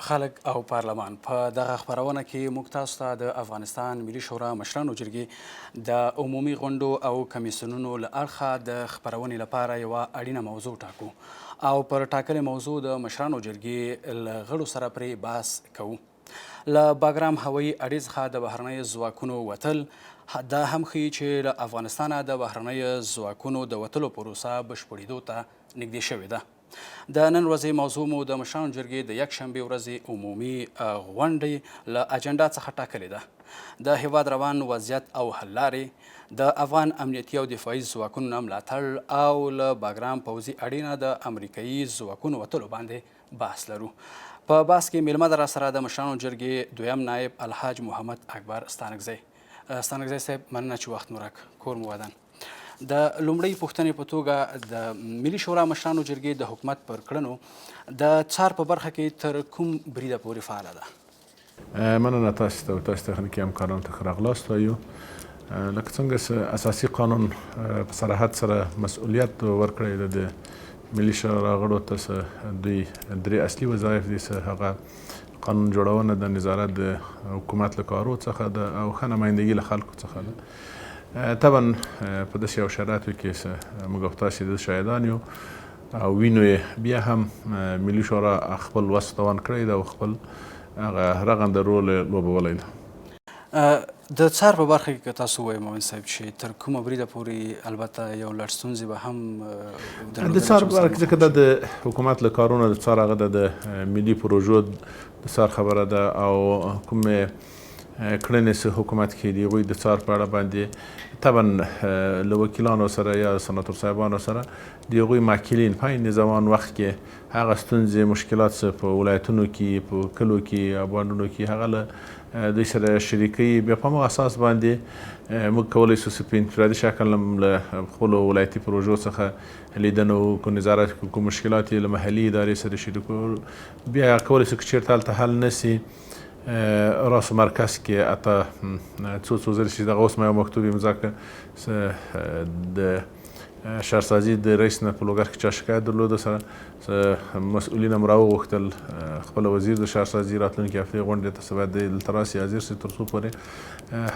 خلک او پارلمان په دغه خپرونه کې موږ تاسو ته د افغانستان ملي شورا مشرانو جرګې د عمومي غونډو او کمیسیونونو له اړخه د خپرونې لپاره یوه اړینه موضوع ټاکو او پر ټاکلې موضوع د مشرانو جرګې له غړو سره پرې بحث کوو. له باګرام هوایي اډې څخه د بهرنیو ځواکونو وتل دا هم ښیي چې له افغانستانه د بهرنیو ځواکونو د وتلو پروسه بشپړېدو ته نږدې شوې ده. د نن ورځې موضوع مو د مشرانو جرګې د یکشنبې ورځې عمومي غونډې له اجنډا څخه ټاکلې ده. د هیواد روان وضعیت او حل لارې، د افغان امنیتي او دفاعي ځواکونو نه ملاتړ او له باګرام پوځي اړینه د امریکایي ځواکونو وتلو باندې بحث لرو. په بحث کې میلمه ده راسره د مشرانو جرګې دویم نایب الحاج محمد اکبر ستانکزی. ستانکزی صاحب، مننه چې وخت مو راک، کور مو ودان. د لومړۍ پوښتنې په توګه د ملي شورا مشرانو جرګې د حکومت پر کړنو د څار په برخه کې تر کوم بریده پورې فعاله ده؟ مننه تاسو ته او تاسو تخنیکي همکارانو ته ښه راغلاست وایو. لکه څنګه اساسي قانون په صراحت سره مسؤلیت ورکړی ده د ملي شورا غړو ته دوی درې اصلي وظایف دي، هغه قانون جوړونه د نظارت د حکومت له کارو څخه ده او ښه نمایندګي له خلکو څخه ده. طبعا په داسې یو شرایطو کې موږ او تاسې د شاهدان یو او وینو یې، بیا هم ملي شورا خپل وس توان کړی ده او خپل هغه رغنده رول لوبولی ده. د څار په برخه کې که تاسو ووایئ مومن صاحب چې تر کومه بریده پورې البته یو لړ ستونزې به هم د څار په برخه کې ځکه دا د حکومت له کارونو د څار هغه د ملي پروژو د څار خبره ده او کومې کړنې چې حکومت کې دي هغوی د څار په اړه باندې طبعا له وکیلانو سره یا سناتور صاحبانو سره د هغوی ماکلین په عین زمان وخت کې هغه ستونزې مشکلات چې په ولایتونو کې په کلو کې او بانډونو کې هغه له دوی سره شریکوي، بیا په همغه اساس باندې موږ کولی شو چې په انفرادي شکل له خپلو ولایتي پروژو څخه لیدنه وکړو، نظارت وکړو، کوم مشکلات یې له محلي ادارې سره شریکو، بیا کولی شو که چېرته هلته حل نه سي راسو مرکز کې اته څو ځله چې دغه اوس ما یو مکتوب امضا کړ د شهرسازي د رئیس نه په لوګر کې چا شکایت درلوده، سره مسؤلین هم راوغوښتل خپل وزیر د شهرسازي راتلونکي هفتې غونډې ته چې باید دی دلته راسي حاضر سي تر څو پورې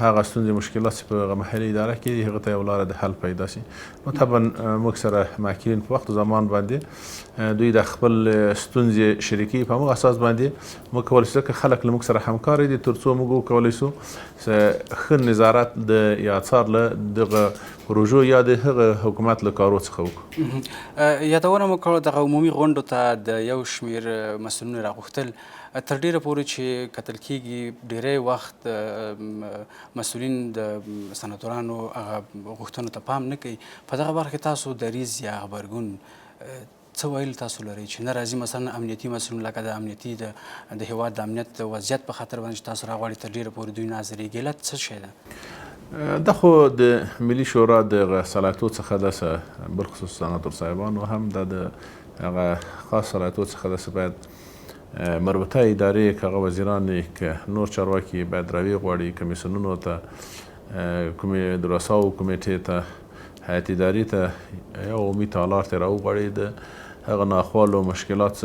هغه ستونزې مشکلات چې په هغه محلي اداره کې دي هغه ته یو لاره د حل پیدا سي. نو طبعا موږ سره ماکرین په وخت زمان باندې دوی د خپل ستونزې شریکي په همغه اساس باندې موږ کولی شو که خلک له موږ سره همکار دي تر څو موږ وکولی شو ښه نظارت د یا څار له دغه پروژو یا د هغه حکومت له کارو څخه وکړو. یادونه مو کړې دغه عمومي غونډو ته د یو شمېر مسؤلین راغوښتل، تر ډیره پورې چې کتل کیږي ډیری وخت مسؤلین د سناتورانو هغه غوښتنو ته پام نه کوي. په دغه برخه کې تاسو دریځ یا غبرګون څه ویل تاسو لرئ چې نه راځي مثلا امنیتي مسؤلین لکه د امنیتي د هیواد د امنیت د وضعیت په خاطر باندې چې تاسو راغواړئ تر ډیره پورې دوی ناظرېږي، علت څه شی ده؟ دا خو د ملي شورا د صلاحیتو څخه ده، بالخصوص سناتور صاحبانو هم دا د هغه خاص صلاحیتو څخه ده چې باید مربوطه ادارې که هغه وزیران که نور چارواکي باید راویې غواړي کمیسیونونو ته، کومې د رساو کمیټې ته، هیئت ادارې ته یا عمومي تالار ته راوغواړي د هغه ناخوالو مشکلات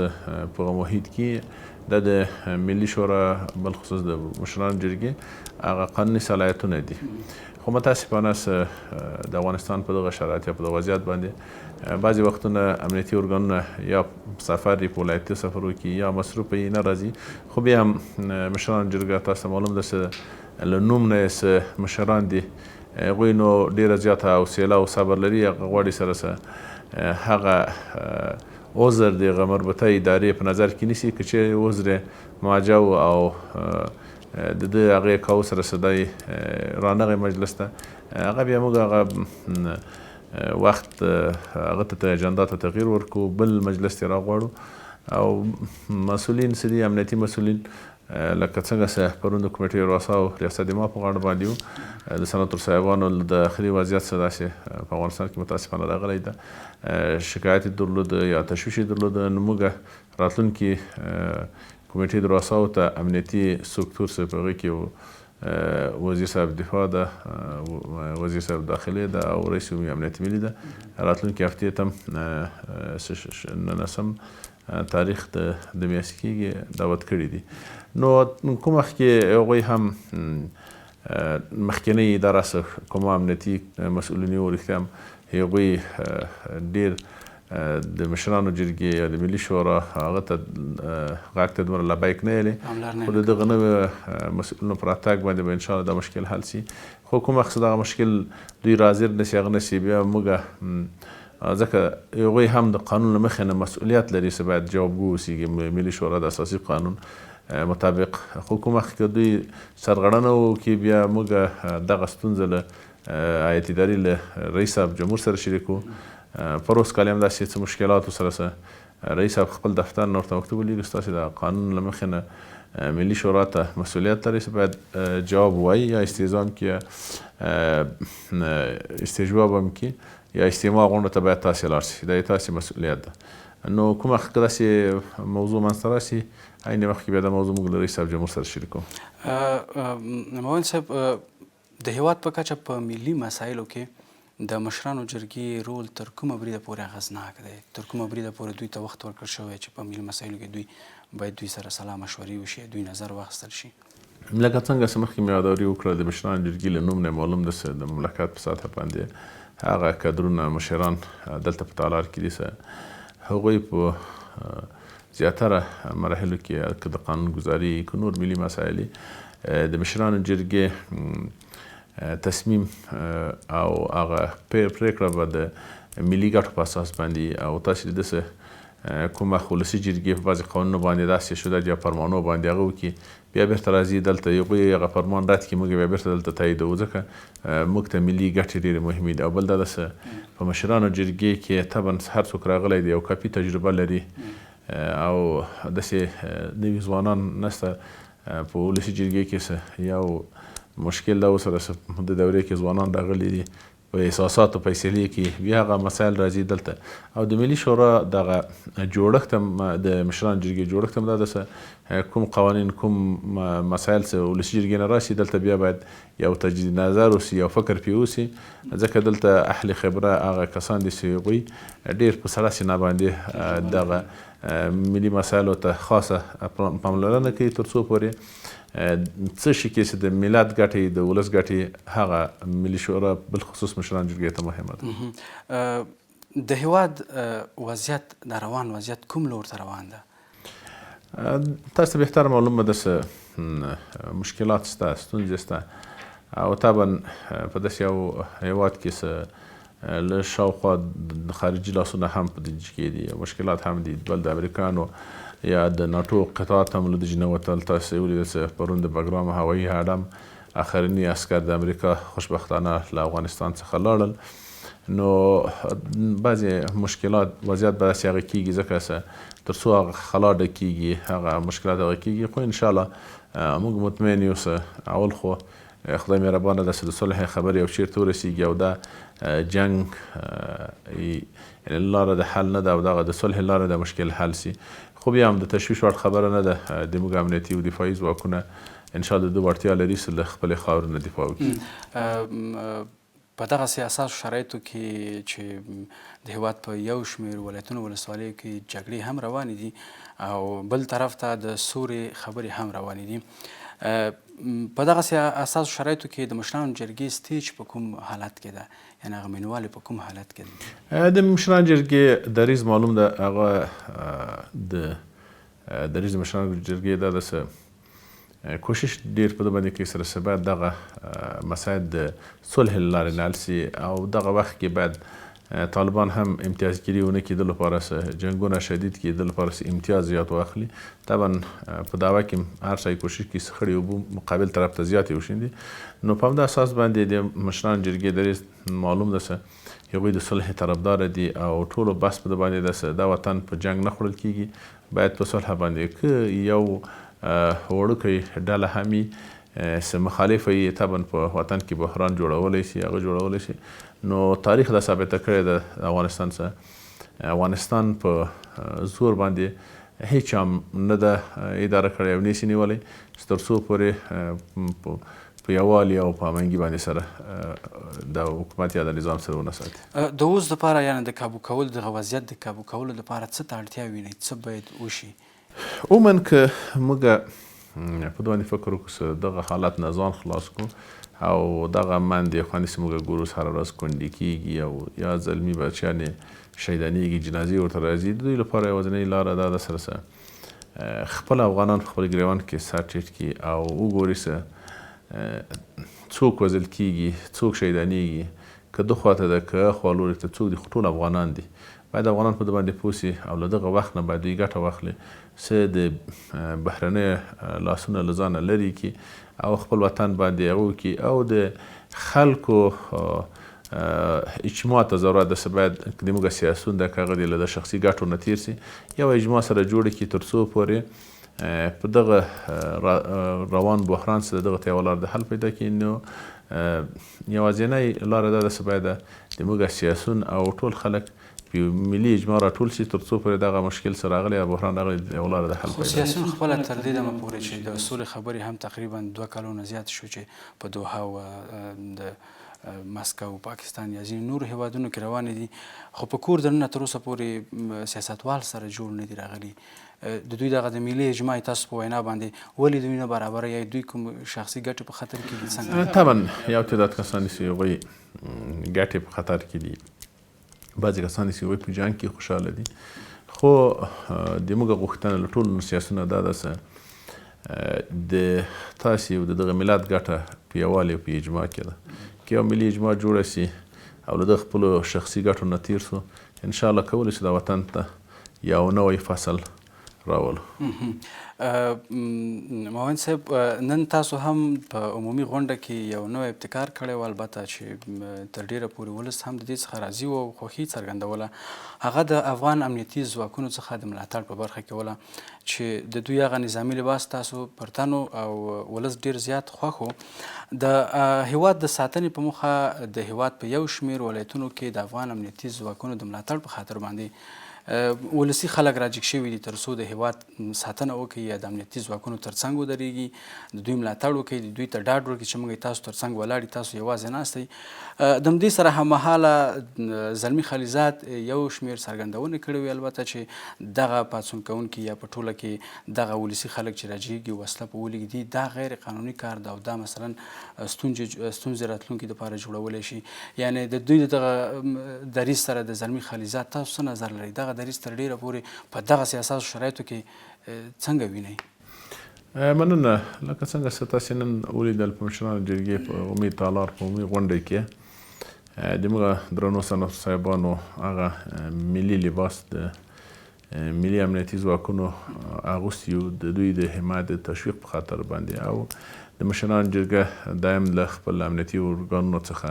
په محیط کې د ملي شورا بالخصوص د مشرانو جرګې هغه قانوني صلاحیتونه دي. خو متاسفانه د افغانستان په دغه شرایط یا په دغه وضعیت باندې بعضې وختونه امنیتي ارګانونه یا سفر یې په ولایتي سفرو کې یا مصروف یې نه راځي، خو بیا هم مشرانو جرګه تاسو ته معلوم ده چې له نوم نه یې مشران دي هغوی نو ډېره زیاته حوصله او صبر لري، هغه غواړي سره هغه عذر د هغه مربوطه ادارې په نظر کې نیسي، که چې عذر معجو او د ده هغې کاو سره صدای رانغی مجلس ته، هغه بیا موږ هغه وخت هغه ته اجنډا ته تغییر ورکړو، بل مجلس ته راغواړو او مسؤلین چې دي امنیتي مسؤلین لکه څنګه چې پرون د کمیټې رؤسا او ریاست ما په غاړه باندې وو، د سناتور صاحبانو د داخلي وضعیت څه داسې په افغانستان کې متاسفانه راغلی ده، شکایت یې درلوده یا تشویش یې درلوده، نو موږ راتلونکي کمیټې د رؤساو ته امنیتي سکتور چې په هغې کې وزیر صاحب دفاع ده، وزیر صاحب داخلي ده او رئیس عمومي امنیت ملي ده، راتلونکي هفتې ته هم 19 تاریخ د میاشتې کېږي دعوت کړي دي. نو کوم وخت کې هغوی هم مخکینۍ اداره څه کومه امنیتي مسؤلین وو رښتیا هم هغوی ډېر د مشرانو جرګې یا د ملي شورا هغه ته غږ ته دومره لبیک نه ویلې، خو د دغه نویو مسؤلینو په راتګ باندې به انشاءالله دا مشکل حل سي. خو کوم وخت چې دغه مشکل دوی راځیر نه سي هغه نه سي بیا موږ ځکه هغوی هم د قانون له مخې نه مسؤلیت لري چې باید جوابګو اوسېږي ملي شورا د اساسي قانون مطابق. خو کوم وخت که دوی سرغړونه وکړي بیا موږ دغه ستونزه له هیئت اداري له رئیس صاحب جمهور سره شریکو. پروس کال هم داسې څه مشکلاتو سره رئیس صاحب خپل دفتر نه ورته مکتوب ولیږي ستاسې د قانون له مخې نه ملي شورا ته مسؤلیت لري چې باید جواب ووایي یا استعزام کړي یا استجواب هم کړي یا استماع غونډه ته باید تاسې لاړ شئ، دا یې تاسې مسؤلیت ده. نو کوم وخت که داسې موضوع منځته راشي عین وخت کې بیا دا موضوع موږ له رئیس صاحب جمهور سره شریکوو. معاون صاحب د هیواد په کچه په ملي مسایلو کې د مشرانو جرګې رول تر کومه بریده پورې اغېزناک دی؟ تر کومه بریده پورې دوی ته وخت ورکړل شوی چې په ملي مسایلو کې دوی باید دوی سره سلا مشورې وشي، دوی نظر واخیستل شي؟ لکه څنګه چې مخکې مې یادوري وکړه د مشرانو جرګې له نوم نه معلوم ده چې د مملکت په سطحه باندې هغه کادرونه مشران دلته په تالار کې دي چې هغوی په زیاتره مراحلو کې که د قانون ګذاري که نور ملي مسایل د مشرانو جرګې تصمیم او هغه پرېکړه به د ملي ګټو په اساس باندې او تاسې داسې کوم وخت ولسي جرګې په بعضې قانونو باندې داسې شدت یا فرمانونو باندې هغه وکړي بیا بېرته راځي دلته هغوی هغه فرمان رد کړي موږ بیا بېرته دلته تاییدوو ځکه موږ ته ملي ګټې ډېرې مهمې دي. او بل دا ده چې په مشرانو جرګې کې طبعا هر څوک راغلی دی او کافي تجربه لري او داسې نوي ځوانان نشته په ولسي جرګې کې چې یو مشکل دا اوس د دورې کې ځوانان راغلي دي په احساساتو فیصلې کې بیا هغه مسایل راځي دلته. او د ملي شورا دغه جوړښت هم د مشرانو جرګې جوړښت هم دا ده چې کوم قوانین کوم مسایل چې ولسي جرګې نه راشي دلته بیا باید یو تجدید نظر اوسي یو فکر پرې اوسي ځکه دلته اهل خبره هغه کسان دي چې هغوی ډېر په سړه سینه باندې دغه ملي مسایلو ته خاصه پاملرنه کوي تر څو پورې څه شي کې چې د ملت ګټې د ولس ګټې هغه ملي شورا بالخصوص مشرانو جرګې ته مهمه ده. د هیواد وضعیت د روان وضعیت کوم لور ته روان ده؟ تاسو ته بهتر معلومه ده چې مشکلات شته، ستونزې شته او طبعا په داسې یو هیواد کې چې له شاوخوا د خارجي لاسونه هم په دې کې دي مشکلات هم دي، بل د امریکانو یا د ناټو قطعات هم له دې نه وتل. تاسو ولیدل چې پرون د بګرام هوایي اډم اخرني عسکر د امریکا خوشبختانه له افغانستان څخه لاړل. نو بعضې مشکلات وضعیت به داسې هغه کېږي ځکه چې تر څو هغه خلا ډکېږي هغه مشکلات هغه کېږي. خو انشاءالله موږ مطمئن یو چې اول خو خدای مهربانه ده چې د صلح خبرې یو چېرته ورسېږي او دا جنګ لاره د حل نه ده او دغه د صلح لاره د مشکل حل سي. خو بیا هم د تشویش وړ خبره نه ده د موږ امنیتي او دفاعي ځواکونه انشاءالله د وړتیا لري چې له خپلې خاورې نه دفاع وکړي. په دغسې اساسو شرایطو کې چې د هیواد په یو شمېر ولایتونو ولسوالیو کې جګړې هم روانې دي او بل طرف ته د سولې خبرې هم روانې دي، په دغسې اساسو شرایطو کې د مشرانو جرګې سټیج په کوم حالت کې ده؟ یعنې هغه منوالې په کوم حالت کې ده؟ د مشرانو جرګې دریځ معلوم ده، هغه د دریځ د مشرانو جرګې دا ده چې کوشش ډېر په ده باندې کوي سره چې باید دغه مسایل د صلح له لارې نه حل سي او دغه وخت کې باید طالبان هم امتیازګیري ونه کړي د لپاره چې جنګونه شدید کړي د لپاره چې امتیاز زیات واخلي. طبعا په دعوه کې هر ځای کوشش کوي چې خړې اوبه مقابل طرف ته زیاتې وشیندي. نو په همدا اساس باندې د مشرانو جرګې دریځ معلوم ده چې هغوی د صلح طرفداره دي او ټولو بحث په ده باندې ده چې دا وطن په جنګ نه خوړل کېږي، باید په صلح باندې که یو وړوکی ډله هم وي چې مخالفه یې طبعا په وطن کې بحران جوړولی شي هغه جوړولی شي. نو تاریخ دا ثابته کړې ده افغانستان څخه افغانستان په زور باندې هیچ هم نه ده اداره کړې او نشي نیولی تر څو پورې په په یووالي او په همنګي باندې سره د حکومت یا د نظام سره ونه ساتي. د اوس دپاره یعنې د کابو کولو دغه وضعیت د کابو کولو دپاره څه ته اړتیا وینئ؟ څه باید وشي؟ عموما که موږ په دې باندې فکر وکړو چې دغه حالت نه ځان خلاص کړو او دغه میندې خویندې چې موږ ګورو هره ورځ کونډې کېږي او یا زلمي بچیان یې شهیدانېږي، جنازې ورته راځي، د دوی لپاره یوازینۍ لاره دا ده سره خپل افغانان په خپل ګریوان کې سر ټیټ کړي او وګوري چې څوک وژل کېږي، څوک شهیدانېږي، که ده خواته ده که خوا لوري ته څوک دي، خو ټول افغانان دي. باید افغانان په ده باندې پوه سي او له دغه وخت نه باید دوی ګټه واخلي چې د بهرنیو لاسونه له ځانه لرې کړي او خپل وطن باندې هغه وکړي او د خلکو اجماع ته ضرورت ده چې باید د موږ سیاسون ده که هغه دې له د شخصي ګټو نه تېر سي، یو اجماع سره جوړه کړي تر څو پورې په دغه روان بحران سره دغه ته یوه لار د حل پیدا کړي. نو یوازینۍ لاره دا ده چې باید د موږ سیاسون او ټول خلک ملي اجماع راټول شي تر څو پورې دغه مشکل سره راغلی او بحران راغلی یوه لاره د حل خو سیاسیون خپله تر دې دمه پورې چې د سولې خبرې هم تقریبا 2 کلونه زیات شو چې په دوحه او د مسکو پاکستان یا ځینې نورو هیوادونو کې روانې دي، خو په کور دننه تر اوسه پورې سیاستوال سره جوړ نه دي راغلي. د دوی دغه د ملي اجماع تاسو په وینا باندې ولې دوی نه برابره یا دوی کوم شخصي ګټې په خطر کې دي؟ څنګه؟ طبعا یو تعداد کسان چې هغوی ګټې په خطر کې دي، بعضې کسان چې هغوی په جنګ کې خوشحاله دي، خو د موږ غوښتنه له ټولو سیاسونه دا ده چې د تاسې او د دغه ملت ګټه په یووالي او په اجماع کې ده. که یو ملي اجماع جوړه سي او له دغه خپلو شخصي ګټو نه تېر سو، انشاءالله کولی شو د وطن ته یو نوی فصل راولو. معاون صاحب، نن تاسو هم په عمومي غونډه کې یو نوی ابتکار کړی و، البته چې تر ډیره پورې ولس هم د دې څخه راضي و او خوښي څرګندوله. هغه د افغان امنیتي ځواکونو څخه د ملاتړ په برخه کې وله چې د دوی هغه نظامي لباس تاسو پر تنو او ولس ډیر زیات خوښ و. د هیواد د ساتنې په موخه د هیواد په یو شمېر ولایتونو کې د افغان امنیتي ځواکونو د ملاتړ په خاطر باندې ولسي خلک راجګ شوي دي تر څو د هیواد ساتنه وکړي یا د امنیتي ځواکونو تر څنګ ودرېږي، د دوی ملاتړ وکړي، د دوی ته ډاډ ورکړي چې موږ تاسو تر څنګ ولاړ یو، تاسو یوازې ناست یئ. د همدې سره هممهاله زلمي خلیزات یو شمېر څرګندونې کړې وې البته چې دغه پاڅون کوونکي یا په ټوله کې دغه ولسي خلک چې راجېږي وسله په ولږدي دا غیر قانوني کار ده او دا مثلا ستونزې راتلونکي دپاره جوړولی شي. یعنې د دوی دغه دریځ سره د زلمي خلیزات تاسو څه نظر لرئ؟ دغه دریځ تر ډیره پورې په دغه سیاساتو شرایطو کې څنګه وینئ؟ مننه. لکه څنګه چې تاسې نن ولیدل په مشرانو جرګې په عمومي تالار په عمومي غونډه کې د موږ درنو سناتور صاحبانو هغه ملي لباس د ملي امنیتي ځواکونو اغوستی و د دوی د حمایت د تشویق په خاطر باندې او د مشرانو جرګه دایم له خپل امنیتي ارګانونو څخه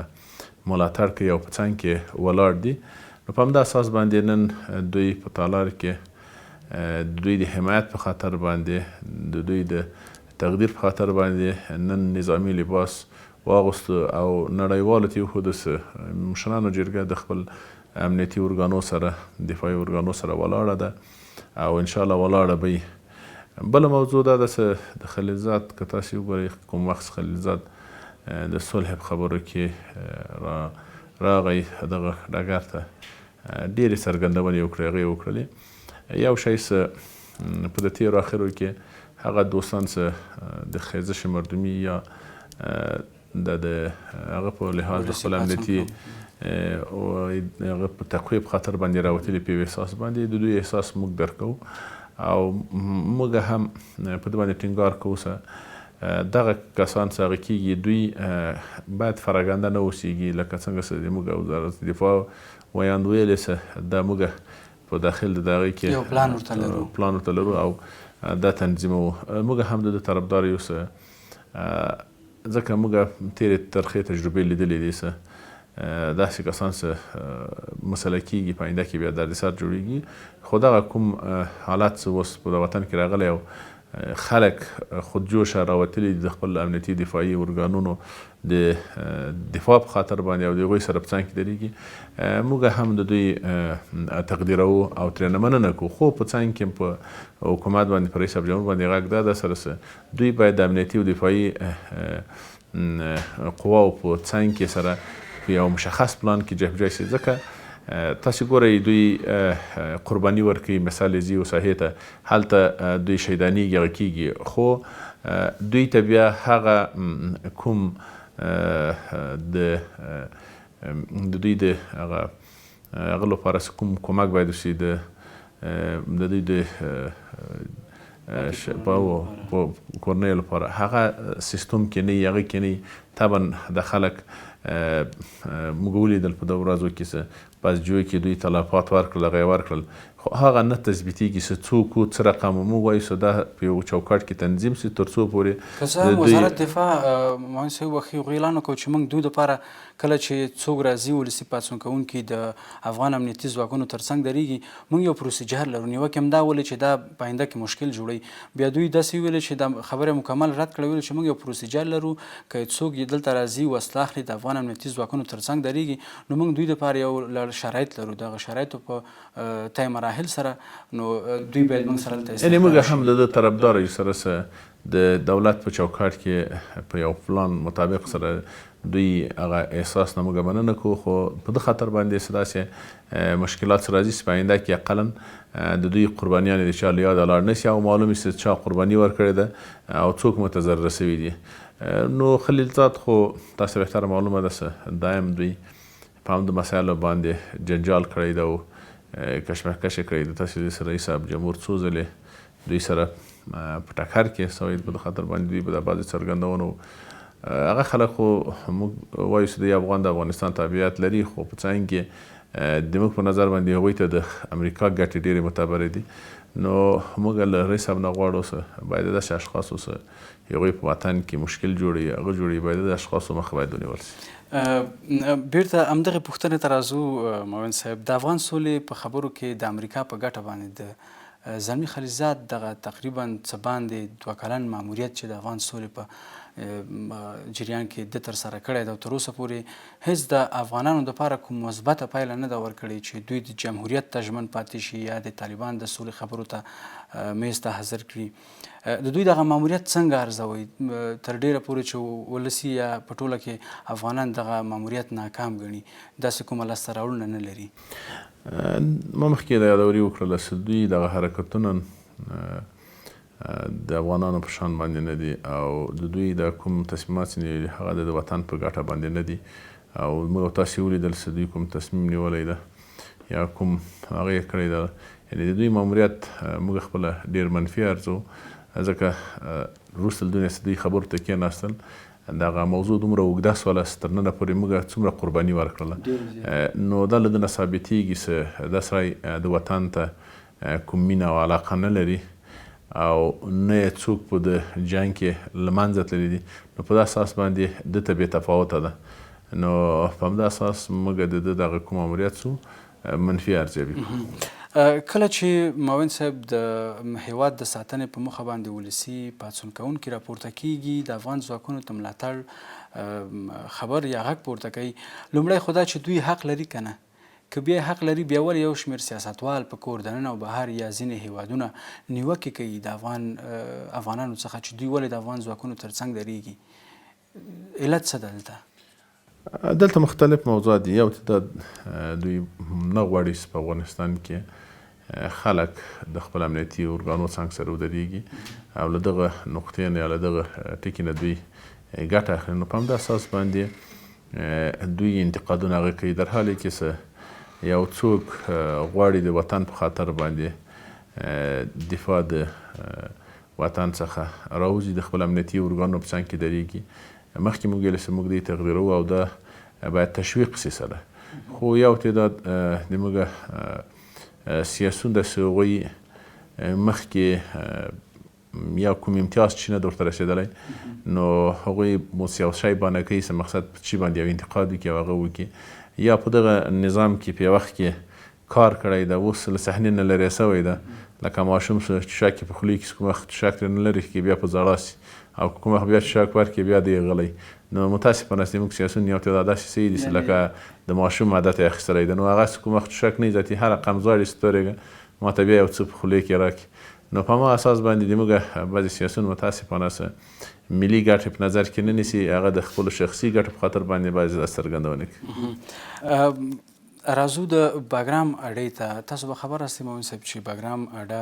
ملاتړ کوي او په څنګ کې ولاړ دي. نو په همدا اساس باندې نن دوی په تالار کې د دوی د حمایت په خاطر باندې د دوی د تقدیر په خاطر باندې نن نظامي لباس واغوستو او نړیوالو ته یې وښوده چې مشرانو جرګه د خپل امنیتي ارګانو سره دفاعي ارګانو سره ولاړه ده او انشاءالله ولاړه به وي. بله موضوع دا ده چې د خلیلزاد که تاسې وګورئ کوم وخت خلیلزاد د صلح په خبرو کې راغی دغه ډګر ته ډېرې څرګندونې وکړې، هغې وکړلې. یو شی چې په د تېرو اخرو کې هغه دوستان چې د خیزش مردمي یا د هغه په لحاظ د خپل امنیتي هغه په تقویې په خاطر باندې راوتلي په یو احساس باندې د دوی احساس موږ درک کوو او موږ هم په دې باندې ټینګار کوو چې دغه کسان چې هغه کېږي دوی باید فرګنده نه اوسېږي، لکه څنګه چې زموږ وزارت دفاع ویاند ویلې چې دا موږ په داخل د هغې کې یو پلان ورته لرو او دا تنظیموو. موږ هم د طرفدار یو چې ځکه موږ تېرې ترخې تجربې لیدلې دي چې داسې کسان چې مسله کېږي په آینده کې بیا دردسر جوړېږي، خو دغه کوم حالت چې اوس په وطن کې راغلی او خلک خودجوشه راوتلي د خپل امنیتي دفاعي ارګانونو د دفاع په خاطر باندې او د هغوی سره په څنګ کې درېږي، موږ هم د دوی تقدیروو او ترېنه مننه کوو. خو په څنګ کې په حکومت باندې په رئیس جمهور باندې غږ دا ده سره دوی باید د امنیتي او دفاعي قواو په څنګ کې سره په یو مشخص پلان کې جهبجای شي. ځکه تاسې ګورئ دوی قرباني ورکوي، مثال یې ځي ساحې ته، هلته دوی شهیدانېږي، هغه کېږي، خو دوی ته بیا هغه کوم د دوی د هغه لپاره کوم کمک باید وشي د دوی د کورنیو لپاره، هغه سیستم کې نه وي، هغه کې نه وي. طبعا د خلک موږ ولیدل په دغو ورځو کې څه بازجویو کې دوی تلفات ورکړل، هغه یې ورکړل، خو هغه نه تثبیتېږي څه څوک و، څه رقم و. موږ وایو څه دا په یو چوکاټ کې تنظیم شي تر څو پورې که څه هم وزارت دفاع معین صاحب وښي اعلان وکړ چې موږ دوی دپاره کله چې څوک راځي ولسي پاڅون کوونکي د افغان امنیتي ځواکونو تر څنګ درېږي، موږ یو پروسیجر لرو. نیوکې هم دا ولې چې دا په آینده کې مشکل جوړوي. بیا دوی داسې ویلې چې دا خبره مکمل رد کړه، ویلې چې موږ یو پروسیجر لرو، که څوک دلته راځي وسله اخلي د افغان امنیتي ځواکونو تر څنګ درېږي، نو موږ دوی دپاره یو شرایط لرو. دغه شرایطو په طی مراحل سره نو دوی باید موږ سره دلته یعنې موږ هم د ده طرفدار یو سره د دولت په چوکاټ کې په یو پلان مطابق سره دوی هغه احساس نه موږ مننه کوو، خو په ده خاطر باندې څه داسې مشکلات راځي چې په آینده کې اقلا د دوی قربانیان د چا له یاده لاړ نه شي او معلوم شي چې چا قرباني ورکړې ده او څوک متضرره سوي دي. نو خلیلزاد خو تاسو بهتره معلومه ده چې دایم دوی په همدې مسایلو باندې جنجال کړی ده او کشمکش یې کړی ده. تاسې رئیس صاحب جمهور څو ځلې دوی سره په ټکر کې سوی، په دې خاطر باندې دوی به دا بعضې څرګندونو هغه خلک خو موږ وایو چې دوی افغان د افغانستان تابعیت لري، خو په څنګ کې د موږ په نظر باندې هغوی ته د امریکا ګټې ډېرې معتبرې دي. نو موږ له رئیس صاحب نه غواړو چې باید داسې اشخاصو چې هغوی په وطن کې مشکل جوړوي، هغه جوړوي، باید د اشخاصو مخه باید ونیول شي. بیرته همدغې پوښتنې ته راځو معین صاحب. د افغان سولې په خبرو کې د امریکا په ګټه باندې د زلمي خلیلزاد دغه تقریبا څه باندې 2 کلن ماموریت چې د افغان سولې په جریان کې ده ترسره کړی ده او تر اوسه پورې هېڅ د افغانانو دپاره کوم مثبته پایله نه ده ورکړې چې دوی د جمهوریت ته ژمن پاتې شي یا د طالبان د سولې خبرو ته میز ته حاضر کړي. د دوی دغه ماموریت څنګه ارزوئ؟ تر ډیره پورې چې ولسي یا په ټوله کې افغانان دغه ماموریت ناکام ګڼي، داسې کومه لاسته راوړنه نه لري. ما مخکې د یادوري وکړله چې دوی دغه حرکتونه د افغانانو په شان باندې نه دي او د دوی د کوم تصمیمات چې نیولي هغه د وطن په ګټه باندې نه دي او موږ تاسې ولیدل چې دوی کوم تصمیم نیولی ده یا کوم هغه یې کړی ده. یعنې د دوی ماموریت موږ خپله ډېر منفي ارزو، ځکه وروسته له دوی دوی خبرو ته کېناستل، دغه موضوع دومره اوږده سوله چې تر ننه پورې موږ څومره قرباني ورکړله، نو دا له ده نه ثابتېږي چې دا سړی د وطن ته کوم مینه او علاقه نه لري او نه یې څوک په د جنګ کې له منځه تللی دي. نو په دا اساس باندې ده ته بې تفاوته ده. نو په همدا اساس موږ د ده دغه کوم ماموریت څو منفي ارزیابي کړو. کله چې معین صاحب د هیواد د ساتنې په موخه باندې ولسي پاڅون کوونکي راپورته کیږي، د افغان ځواکونو ته ملاتړ خبر یا غږ پورته کوي، لومړی خو دا چې دوی حق لري که نه؟ که بیا حق لري، بیا ولې یو شمېر سیاستوال په کور دننه او بهر یا ځینې هیوادونه نیوکې کوي د افغانانو څخه چې دوی ولې د افغان ځواکونو تر څنګ درېږي؟ علت څه ده دلته؟ دلته مختلف موضوعات دي. یو ته دوی نه غواړي چې په افغانستان کې خلک د خپل امنیتي ارګانو څنګ سره ودرېږي او له دغه نقطې نه یا له دغه ټکي نه دوی ګټه اخلي. نو په همدا اساس باندې دوی انتقادونه هغه کوي، در حالی کې چې یو څوک غواړي د وطن په خاطر باندې دفاع د وطن څخه راوځي، د خپل امنیتي ارګانو په څنګ کې درېږي. مخکې موږ ویل چې موږ دوی تقدیروو او دا باید تشویق شي سره، خو یو تعداد د موږ سیاسون داسې هغوی مخکې یا کوم امتیاز چې نه درته رسېدلی، نو هغوی یو شی بانه کوي چې مقصد په چي باندې یو انتقاد وکړي او هغه وکړي، یا په دغه نظام کې په یو وخت کې کار کړی ده، اوس له صحنې نه لرې سوی ده، لکه ماشوم چې چشک یې په خولې کې کوم وخت چشک ترې نه لرې کړي بیا په ژړا سي او کوم وخت بیا چشک ورکړي بیا دی غلی. نو متاسفانه زموږ سیاسون یو تعداد داسې څه دي چې لکه د ماشوم عادت یې اخیستلی ده، نو هغه کوم وخت چشک نه ذاتي هر رقم زاړي ستورېږه ما ته بیا یو څه په خولې کې راکړي. نو په هماغه اساس باندې د موږ بعضې سیاسون متاسفانه څه ملي ګټې په نظر کې نه نیسي، هغه د خپلو شخصي ګټو په خاطر باندې باید څرګندونه کړي. راځو د باګرام اډې ته. تاسو به خبر یاستئ مومن صاحب چې باګرام اډه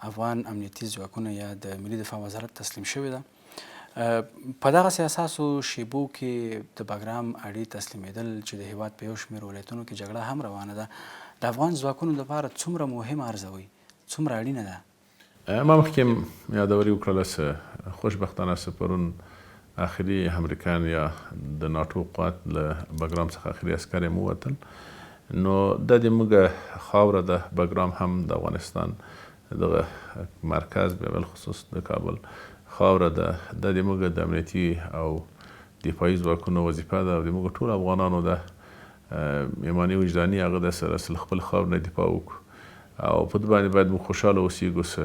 افغان امنیتي ځواکونه یا د ملي دفاع وزارت تسلیم شوې ده. په دغسې اساسو شیبو کې د باګرام اډې تسلیمېدل چې د هیواد په یو شمېر ولایتونو کې جګړه هم روانه ده، د افغان ځواکونو لپاره څومره مهم ارزوي، څومره اړینه ده؟ ما مخکې یادوري وکړله چې خوشبختانه چې پرون آخري امریکایان یا د ناټو قوات له باګرام څخه آخري عسکر یې ووتل. نو دا د موږ خاوره ده، باګرام هم د افغانستان دغه مرکز به بالخصوص د کابل خاوره ده. دا د موږ د امنیتي او دفاعي ځواکونو وظیفه ده او د موږ ټول افغانانو ده ایماني وجداني هغه ده چې خپل خاورې نه دفاع وکړو او په دې باندې باید موږ خوشحاله اوسېږو چې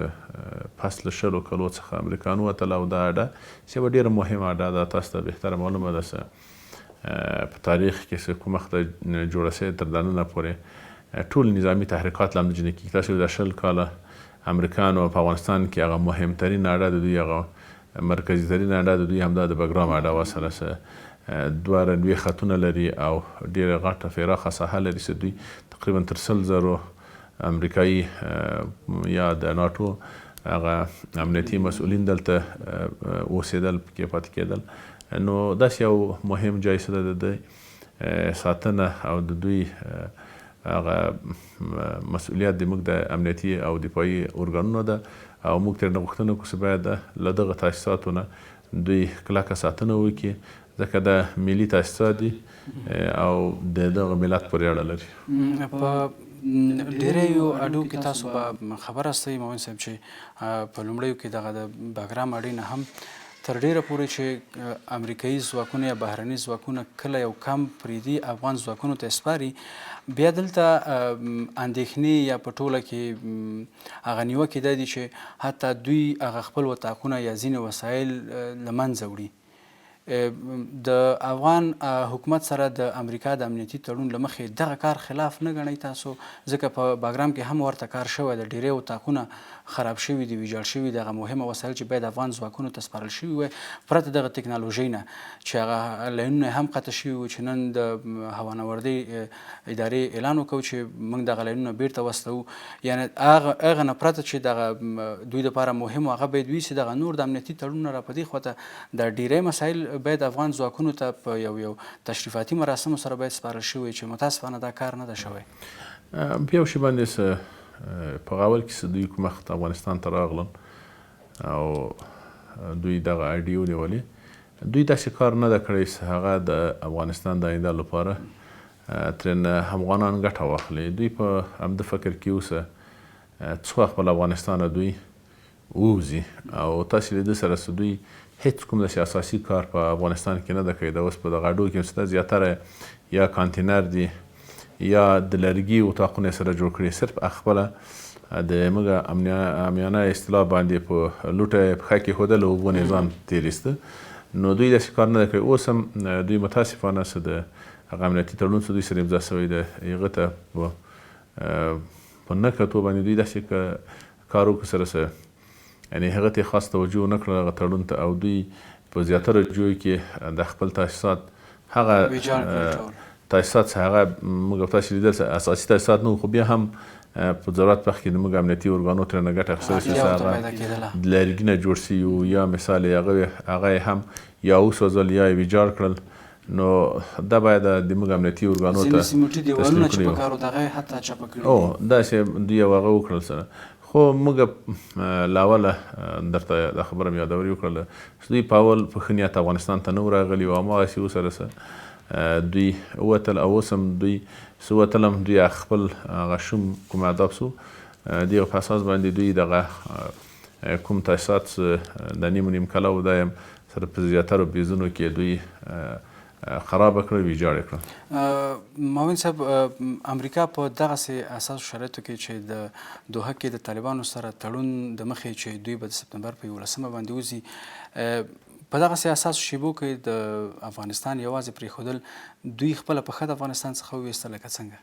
پس له 20 کالو څخه امریکایان ووتل او دا اډه چې یوه ډېره مهمه اډه ده. تاسو ته بهتره معلومه ده چې په تاریخ کې چې کوم وخت جوړه شوې تر دننه پورې ټول نظامي تحریکات له همدې نه کېږي. تاسو د 20 کاله امریکایانو په افغانستان کې هغه مهمترین اډه د دوی هغه مرکزي ترین اډه د دوی همدا د باګرام اډه وه، سره چې 2 رنوي خطونه لري او ډېره غټه پراخه ساحه لري چې دوی تقریبا تر 100,000 امریکایي یا د ناټو هغه امنیتي مسؤلین دلته اوسېدل، پکې پاتې کېدل. نو داسې یو مهم ځای چې د دوی ساتنه او د دوی هغه مسؤلیت د موږ د امنیتي او دفاعي ارګانونو ده او موږ ترېنه غوښتنه وکړو چې باید له دغه تاسیساتو نه دوی کلکه ساتنه وکړي، ځکه دا ملي تاسیسات دي او د دغه ملت پورې اړه لري. په ډېریو اډو کې تاسو به خبر یاستئ مومن صاحب چې په لومړیو کې دغه د باګرام اډې نه هم تر ډېره پورې چې امریکایي ځواکونه یا بهرني ځواکونه کله یو کم پرېږدي افغان ځواکونو ته سپاري، بیا دلته اندېښنې یا په ټوله کې هغه نیوکې دا دي چې حتی دوی هغه خپل وطاقونه یا ځینې وسایل له منځه وړي. د افغان حکومت سره د امریکا د امنیتي تړون له مخې دغه کار خلاف نه ګڼئ تاسو؟ ځکه په باګرام کې هم ورته کار شوی د ډېری وطاقونه خراب شوي دي، ویجاړ شوي دغه مهمه وسایل چې باید افغان ځواکونو ته سپارل شوي وای پرته دغه تکنالوژۍ نه چې هغه لاینونه هم قطع شوي وو چې نن د هوانوردۍ ادارې اعلان وکړو چې موږ دغه لاینونه بیرته وستوو. یعنې هغه نه پرته چې دغه دوی دپاره مهم و هغه باید وي چې دغه نور د امنیتي تړونونه را په دې خواته د ډېری مسایل باید افغان ځواکونو ته په یو تشریفاتي مراسمو سره باید سپارل شوی چې متاسفانه دا کار نه ده شوی. په یو شي باندې په اول کې چې دوی کوم وخت افغانستان ته راغلل او دوی دغه اډې ونیولې، دوی داسې کار نه ده کړی چې هغه د افغانستان د آینده لپاره ترېنه افغانان ګټه واخلي. دوی په همده فکر کې اوسه څو وخت به له افغانستانه دوی ووځي او تاسې له دې سره چې دوی هیڅ کوم داسې اساسي کار په افغانستان کې نه ده کړی. د اوس په دغه اډو کې چې زیاتره یا کانتینر دي یا د لرګي اتاقونه سره جوړ کړي، صرف خپله د موږ امیانه اصطلاح باندې په لوټه پښه کېښودل او اوبو نظام تېرېسته. نو دوی داسې کار نه ده کړی. اوس هم دوی متاسفانه چې د هغه امنیتي تړون چې دوی سره امضا شوی دی هغه ته په نه کتو باندې دوی داسې کار وکړو سره یعنې هغه ته خاص توجه ونه کړه هغه تړون ته او دوی په زیاتره جوی کې د خپل تاسیسات هغه تاسیسات چې هغه موږ تاسې لیدل اساسي تاسیسات نه وو، خو بیا هم په ضرورت وخت کې د موږ امنیتي ارګانو ترېنه ګټه اخیستلی چې هغه د لرګي نه جوړ سوي وو یا مثال هغه یې هم یا وسوځل یا یې ویجاړ کړل. نو دا باید د موږ امنیتي ارګانو ته سیمټي دیوالونه چې په کار وو دغه یې حتی چاپه کړي داسې دوی هغه وکړل سره. خو موږ له اوله درته دا خبره مې یادوري وکړله چې دوی په اول په ښه نیت افغانستان ته نه وو راغلي او هماغسې وسره دوی ووتل او اوس هم دوی چې ووتل هم دوی خپل هغه شوم کوم اهداف سو د یو په اساس باندې دوی دغه کوم تاسیسات د نیم کاله و دا یې سره په زیاترو بیزونو کې دوی خراب کړل، ویجاړ کړل. معاون صاحب، امریکا په دغسې اساسو شرایطو کې چې د دوحه کې د طالبانو سره تړون د مخې چې دوی به د سپتمبر په 11 باندې وځي، په دغسې اساسو شیبو کې د افغانستان یوازې پرېښودل دوی خپله پښه د افغانستان څخه وویسته لکه څنګه؟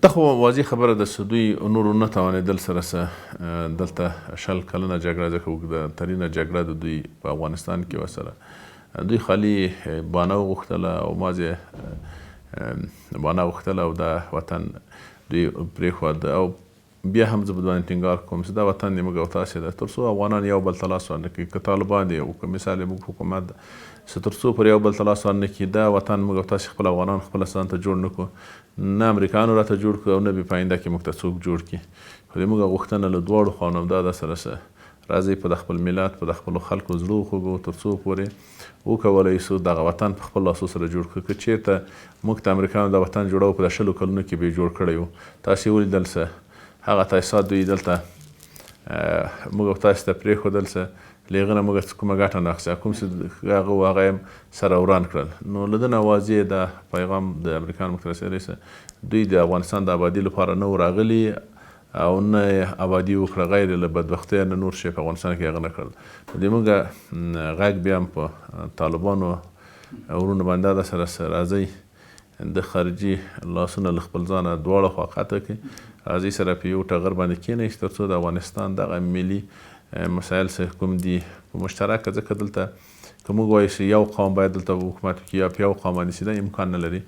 دا خو واضح خبره ده چې دوی نور نه توانېدل سره څه دلته 20 کلنه جګړه ځکه اوږده ترینه جګړه د دوی په افغانستان کې وه سره دوی خالي بانه وغوښتله او مازې بانه غوښتله او دا وطن دوی پرېښود او بیا هم زه په باندې ټینګار کوم چې دا وطن د موږ او تاسې ده تر څو افغانان یو بل ته لاس ورنه کړي که طالبان دي او که مثال یې موږ حکومت ده چې تر څو پر یو بل ته لاس ورنه کړي دا وطن موږ او تاسې خپل افغانان خپله ځان ته جوړ نه کړو نه امریکایانو راته جوړ کړو او نه به په آینده کې موږ ته څوک جوړ کړي خو د موږ غوښتنه له دواړو خواو همدا ده سره راځئ په د خپل ملت په د خپلو خلکو زړه وخوږو تر څو پورې وکولی شو دغه وطن په خپل لاسو سره جوړ کړو که چېرته موږ ته امریکایانو دا وطن جوړو په 20 کلونو کې به یې جوړ کړی و تاسې یې ولیدل څه هغه تاسیسات دوی دلته موږ او تاسې ته پرېښودل څه له هغه نه موږ کومه ګټه نه اخیسته کوم چې هغه و هغه یې سره وران کړل نو له ده نه واضح دا پیغام د امریکایانو موږ ته رسېدلی څه دوی د افغانستان د ابادي لپاره نه و راغلي او نه یې ابادي وکړه غیر له بدبختۍ نه نور شی په افغانستان کې هغه نه کړل د موږ غږ بیا هم په طالبانو ورونو باندې ده سره راځئ د خارجي لاسونه له خپل ځانه دواړه خوا قطع کړي راځئ سره په یو ټغر باندې کښېنئ تر څو د افغانستان دغه ملي مسایل څه کوم دي په مشترکه ځکه دلته که موږ وایو چې یو قوم باید دلته حکومت وکړي یا په یو قوم باندې چې دا امکان نه لري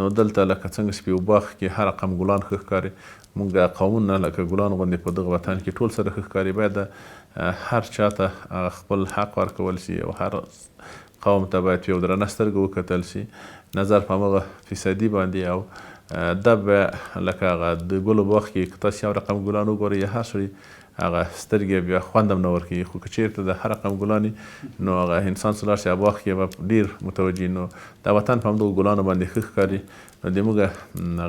نو دلته لکه څنګه چې په یو باغ کې هر رقم ګلان ښه ښکاري موږ قومونه لکه ګلان غوندې په دغه وطن کې ټول سره ښه ښکاري باید هر چاته خپل حق ورکول شي او هر قوم ته باید په یو درنه سترګه وکتل شي نظر په همغه فیصدي باندې او دا به لکه هغه د ګلو باغ کې که تاسې یو رقم ګلان وګورئ یا هر سړي هغه سترګې بیا خوند هم نه ورکوي خو که چېرته د هر رقم ګلانې نو هغه انسان چې لاړ شي هغه باغ کې به ډېر متوجه نو دا وطن په همدغو ګلانو باندې ښه ښکاري نو د موږ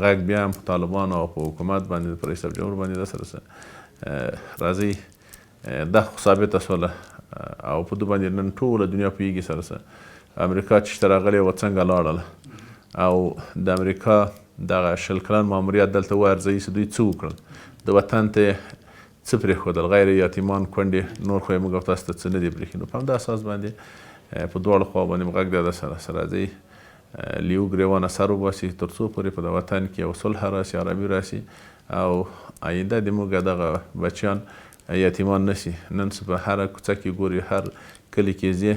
غږ بیا هم په طالبانو او په حکومت باندې په رئیس جمهور باندې دا سره راځئ دا خو ثابته شوله او په دو باندې نن ټوله دنیا پوهېږي سره امریکا چې شته راغلې وه څنګه لاړله او د امریکا دغه 20 کلن ماموریت دلته وارزوي چې دوی څه وکړل د وطن ته څه پرېښودل غیر یتیمان کونډې نور خو یې موږ او تاسو ته څه نه دي پرېښي نو په همدا اساس باندې په دواړو خواو باندې غږ دی سره راځئ له یو ګرېوانه سر وباسي تر څو پورې په د وطن کې یو صلح راسي آرامي راسي او آینده د موږ دغه بچیان یتیمان نشي نن څه په هره کوڅه کې ګوري هر کلي کې ځې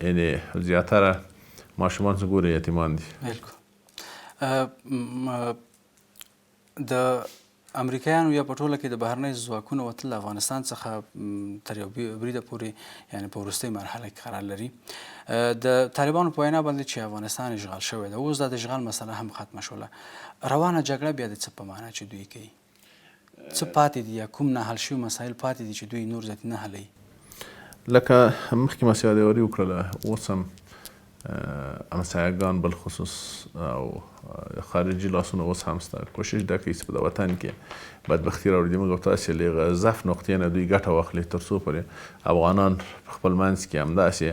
یعنې زیاتره ماشومان څه ګوري یتیمان دي بالکل د امریکایانو یا په ټوله کې د بهرنیو ځواکونو وتل له افغانستان څخه تر یو بریده پورې یعنې په وروستۍ مرحله کې قرار لري د طالبانو په وینا باندې چې افغانستان اشغال شوی ده اوس د اشغال مسله هم ختمه شوله روانه جګړه بیا د څه په معنا چې دوی کوي څه پاتې دي یا کوم نه حل شوي مسایل پاتې دي چې دوی نور زیات نه حلوي لکه مخکې ما یادواري وکړله اوس هم همسایهګان بالخصوص او خارجي لاسونه اوس هم شته کوشش دا کوي چې په د وطن کې بدبختي راوړي موږ او تاسې له هغه ضعف نقطې نه دوی ګټه واخلي تر څو پورې افغانان په خپل منځ کې همداسې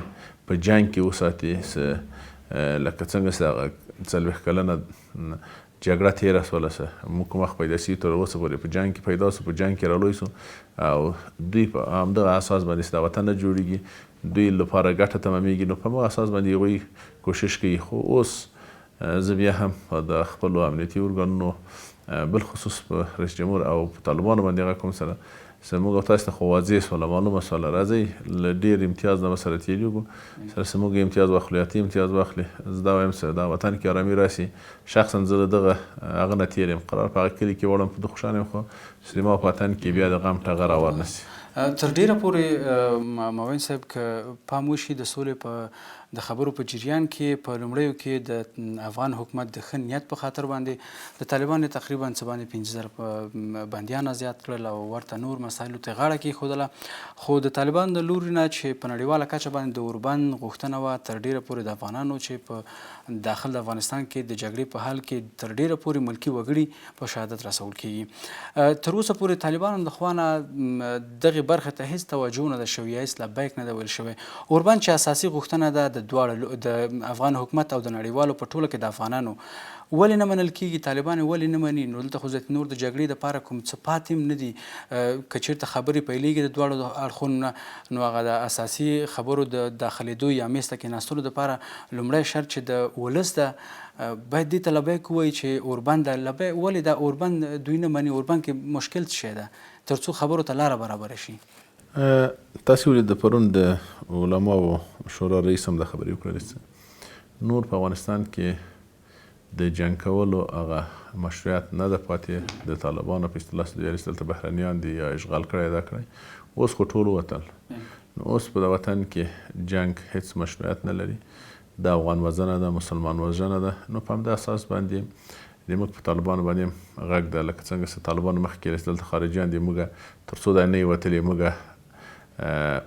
په جنګ کې وساتي لکه څنګه چې هغه 40 کلنه جګړه تېره شوله موږ کوم وخت پیدا شي تر اوسه پورې په جنګ کې پیدا سو په جنګ کې رالوی سو او دوی په همدغه اساس باندې چې دا وطن نه جوړېږي دوی لپاره ګټه تمامیږي نو په همغه اساس باندې هغوی کوشش کوي خو اوس زه بیا هم د خپلو امنیتي ارګانونو بالخصوص په رئیس جمهور او په طالبانو باندې هغه کوم سره موږ او تاسو ته خو واضح شوله معلومه شوله راځئ له ډېر امتیاز نه به سره تېرېږو سره موږ امتیاز واخلو یا ته امتیاز واخلي زه دا وایم چې دا وطن کې ارامي راسي شخصا زه له دغه هغه نه تېر یم قرار په هغه کلي کې وړم په ده خوشحال یم خو چې زما په وطن کې بیا د غم ټغر راور نه شي تر ډیره پورې معاون صاحب که پام وشي د سولې په د خبرو په جریان کې په لومړیو کې د افغان حکومت د ښه نیت په خاطر باندې د طالبانو تقریبا څه باندې 15,000 بندیان آزاد کړل او ورته نور مسایلو ته غاړه کېښودله خو د طالبانو د لوري نه چې په نړیواله کچه باندې د اوربند غوښتنه وه تر ډیره پورې د افغانانو چې په داخل د افغانستان کې د جګړې په حال کې تر ډیره پورې ملکي وګړي په شهادت رسول کېږي تر اوسه پورې طالبانو د خوا نه دغې برخې ته هېڅ توجه نه ده شوې یا هېڅ لبیک نه ده ویل شوی اوربند چې اساسي غوښتنه ده د دواړو د افغان حکومت او د نړیوالو په ټوله کې د افغانانو ولې نه منل کېږي؟ طالبان ولې نه مني؟ نو دلته خو نور د جګړې دپاره کوم څه پاتې هم نه دي. که چېرته خبرې پیلېږي د دواړو اړخونو نه، نو هغه د اساسي خبرو د داخلېدو یا میز ته کېناستلو دپاره لومړی شرط چې د ولس ده باید دې ته لبیک ووایي چې اوربند ده. ولې دا اوربند دوی نه مني؟ اوربند کې مشکل څه شی ده تر څو خبرو ته لاره برابره شي؟ تاسې ولید د پرون د علماو شورا رئیس هم دا خبرې وکړلې چې نور په افغانستان کې د جنګ کولو هغه مشروعیت نه ده پاتې. د طالبانو په اصطلاح چې دلته بهرنیان دي یا اشغال کړی دا کړی، اوس خو ټول ووتل. نو اوس په د وطن کې جنګ هیڅ مشروعیت نه لري، د افغان وژنه ده، مسلمان وژنه ده. نو په همدا اساس باندې زموږ په طالبانو باندې غږ ده، لکه څنګه چې طالبانو مخکې رسېدل دلته خارجیان دي، موږ تر څو دا نه یې وتلي موږ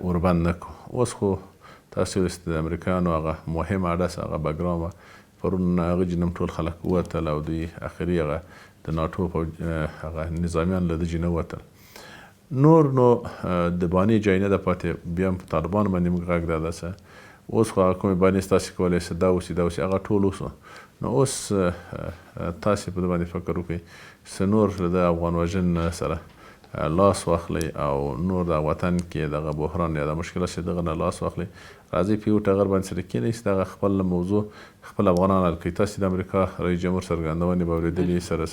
اوربند نه کړو. اوس خو تاسې ولست د امریکایانو هغه مهم اډس هغه بګرام پرون هغه جنم ټول خلک ووتل او دوی اخري هغه د ناټو هغه نظامیان له دجې نه ووتل. نور نو د بانې ځای نه ده پاتې. بیا هم په طالبانو باندې موږ غږ ده چې اوس خو هغه کومې بانې ستاسې کولی شي دا اوسي دا اوسي، هغه ټول اوسو. نو اوس تاسې په ده باندې فکر وکړئ چې نور د افغان وژنې سره لاس واخلئ او نور د وطن کې دغه بحران یا د مشکلات چې دغه نه لاس واخلئ، راځئ په یو ټغر باندې سره کېنئ، دغه خپل موضوع خپل افغانان حل کړئ. تاسې د امریکا رئیس جمهور څرګندونې به اورېدلي سره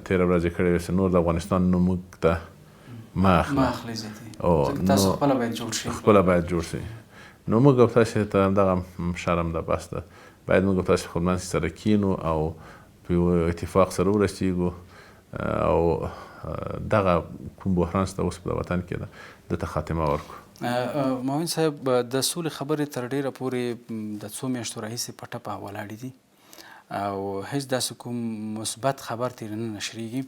تېره ورځ یې کړې وې چې نور د افغانستان نوم موږ ته مه اخلئ، تاسو خپله باید جوړ شئ، خپله باید جوړ شئ. نو موږ او تاسې ته همدغه شرم ده، بس ده، باید موږ او تاسې خپل منځ سره کینو او په یو اتفاق سره ورسېږو او دغه کوم بحران چې اوس په وطن کې ده دته خاتمه ورکړو. معاون صاحب، د سولې خبرې تر ډېره پورې د څو میاشتو راهیسې په ټپه ولاړې دي او هیڅ داسې کوم مثبت خبر ترې نه نشریږي.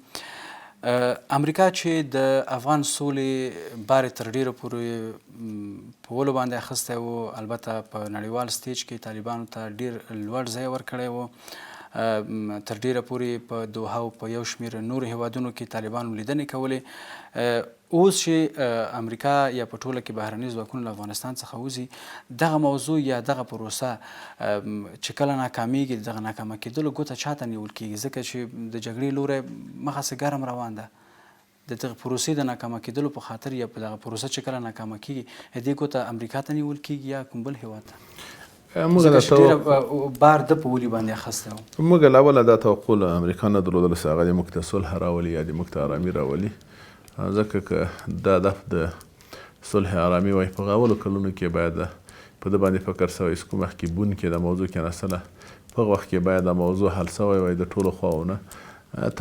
امریکا چې د افغان سولې بار تر ډېره پورې په ولو باندې اخیستی و، البته په نړیوال سټیج کې طالبانو ته ډېر لوړ ځای ورکړی و. تر ډېره پورې په دوحه او په یو شمېر نورو هیوادونو کې طالبانو لیدنې کولې. اوس چې امریکا یا په ټوله کې بهرني ځواکونه له افغانستان څخه وځي، دغه موضوع یا دغه پروسه چې کله ناکامیږي، دغه ناکامه کېدلو ګوته چاته نیول کېږي؟ ځکه چې د جګړې لوری مخاسې ګرم روان ده. د دغه پروسې د ناکامه کېدلو په خاطر یا په دغه پروسه چې کله ناکامه کېږي، دې ګوته امریکا ته نیول کېږي یا کوم بل هیواد ته؟ موږ ډېره بار ده په ولي باندې اخیستی و. موږ له اوله دا توقع له امریکا نه درلودله چې هغه دې موږ ته صلح راولي یا دې موږ ته ارامي راولي. ځکه که دا هدف د صلح ارامي وای، په اولو کلونو کې باید په ده باندې فکر سوی چې کوم وخت کې بون کې د موضوع کېناستله، په هغه وخت کې باید دا موضوع حل سوی وای د ټولو خواو نه.